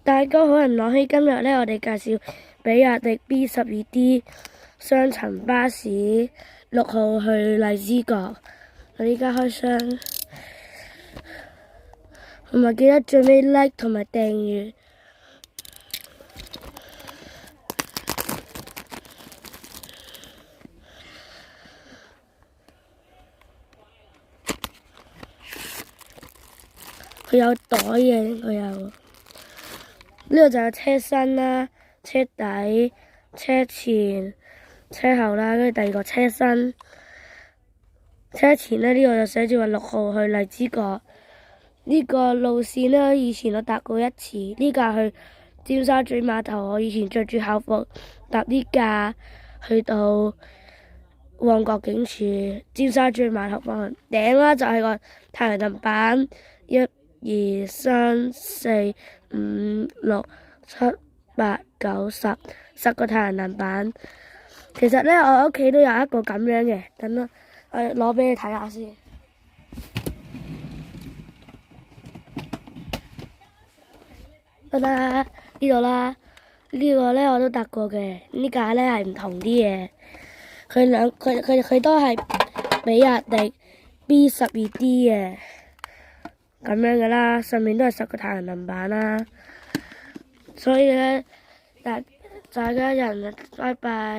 大家好，人朗希，今日咧我哋介紹比亞迪 B12D 雙層巴士6號去荔枝角。我依家開箱，同埋記得最尾 like 同埋訂閱。佢有袋嘅，佢有。呢度就有車身啦、車底、車前、車後啦，跟住第二個車身。車前呢，呢個就寫住話6號去荔枝角。呢個路線呢，以前我搭過一次。呢架去尖沙咀碼頭，我以前着住校服搭呢架去到旺角警署、尖沙咀碼頭方向。頂啦就係個太陽能板，1、2、3、4、5、6、7、8、9、10個太陽能板。其實呢，我屋企都有一個咁樣嘅，等我攞俾你睇下先。得啦，呢度啦，呢個呢我都搭過嘅。呢架呢係唔同啲嘅，佢都係比亞迪 B12D 嘅咁樣嘅啦，上面都係10個太陽能板啦。所以呢，大家人，拜拜。